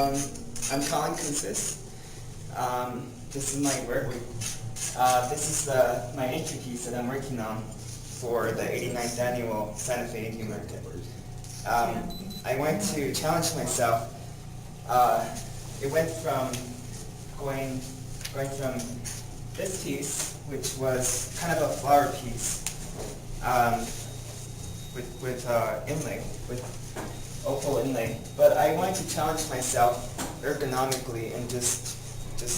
I'm Colin Coonsis. This is my work. This is my entry piece that I'm working on for the 89th annual Santa Fe Indian Market. I wanted to challenge myself. It went from going from this piece, which was kind of a flower piece, with inlay, with opal inlay. But I wanted to challenge myself ergonomically and just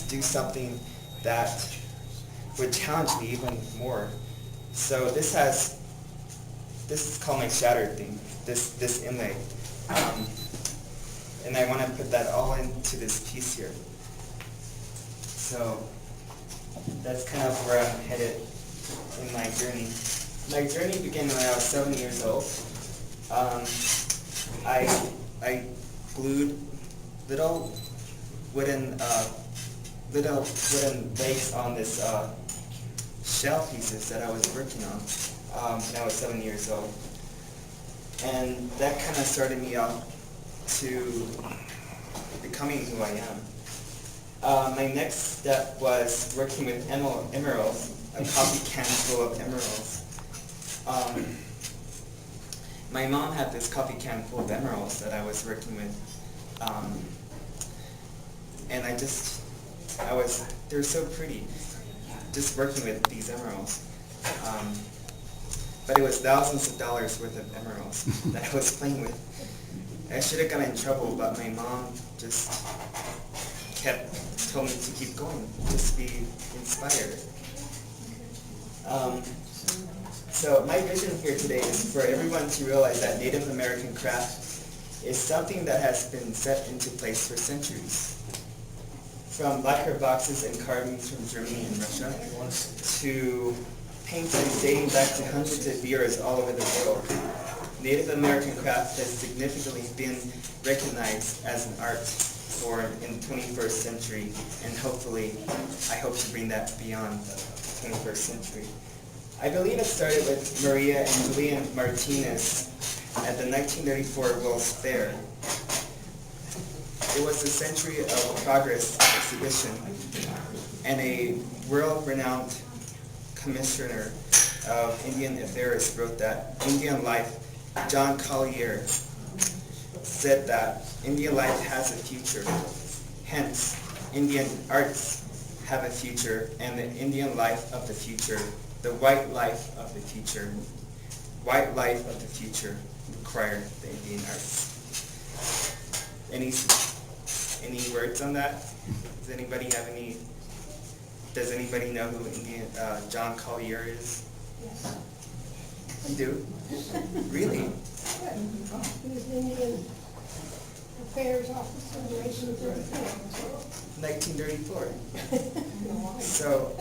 do something that would challenge me even more. So this is called my shattered thing, this inlay. And I want to put that all into this piece here. So that's kind of where I'm headed in my journey. My journey began when I was 7 years old. I glued little wooden legs on this shell pieces that I was working on when I was 7 years old. And that kind of started me off to becoming who I am. My next step was working with emeralds, a coffee can full of emeralds. My mom had this coffee can full of emeralds that I was working with, and they were so pretty, just working with these emeralds. But it was thousands of dollars worth of emeralds that I was playing with. I should have gotten in trouble, but my mom just told me to keep going, just be inspired. So my vision here today is for everyone to realize that Native American craft is something that has been set into place for centuries. From lacquer boxes and carvings from Germany and Russia to paintings dating back to hundreds of years all over the world, Native American craft has significantly been recognized as an art form in the 21st century, and hopefully, I hope to bring that beyond the 21st century. I believe it started with Maria and Julian Martinez at the 1934 World's Fair. It was the Century of Progress exhibition, and a world-renowned commissioner of Indian Affairs wrote that Indian life, John Collier, said that Indian life has a future. Hence, Indian arts have a future, and the Indian life of the future, the white life of the future, require the Indian arts. Any words on that? Does anybody know who John Collier is? Yes. You do? Really? He was Indian Affairs Officer in 1934. 1934. So,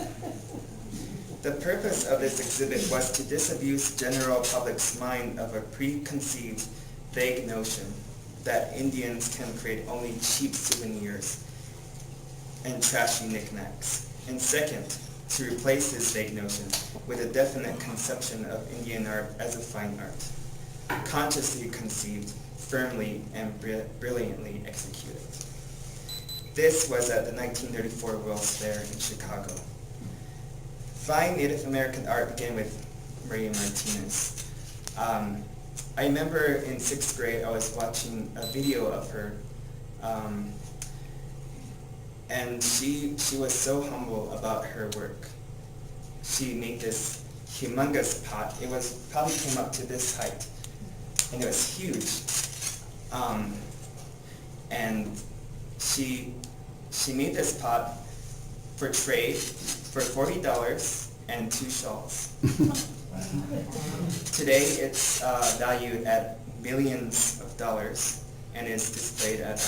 the purpose of this exhibit was to disabuse general public's mind of a preconceived, vague notion that Indians can create only cheap souvenirs and trashy knickknacks. And second, to replace this vague notion with a definite conception of Indian art as a fine art, consciously conceived, firmly and brilliantly executed. This was at the 1934 World's Fair in Chicago. Fine Native American art began with Maria Martinez. I remember in 6th grade I was watching a video of her, and she was so humble about her work. She made this humongous pot. It probably came up to this height, and it was huge. And she made this pot for trade for $40 and 2 shawls. Today it's valued at millions of dollars and is displayed at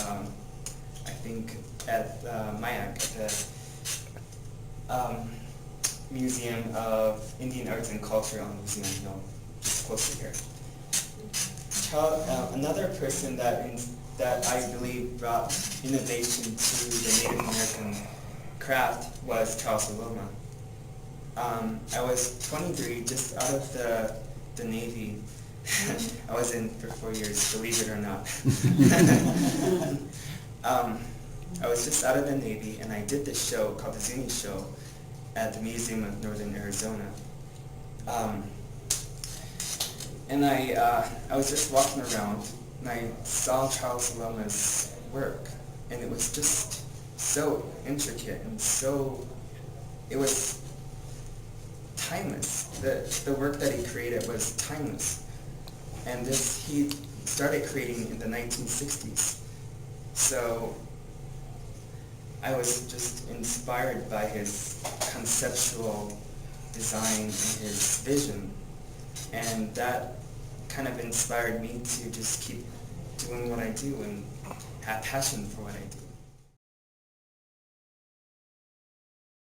I think at MIAC, at the Museum of Indian Arts and Culture on Museum Hill, just close to here. Another person that I believe brought innovation to the Native American craft was Charles Wilma. I was 23, just out of the Navy. I was in for 4 years, believe it or not. I was just out of the Navy, and I did this show called the Zuni Show at the Museum of Northern Arizona. And I was just walking around, and I saw Charles Loma's work, and it was just so intricate and it was timeless. The work that he created was timeless. And he started creating in the 1960s. So I was just inspired by his conceptual design and his vision. And that kind of inspired me to just keep doing what I do and have passion for what I do.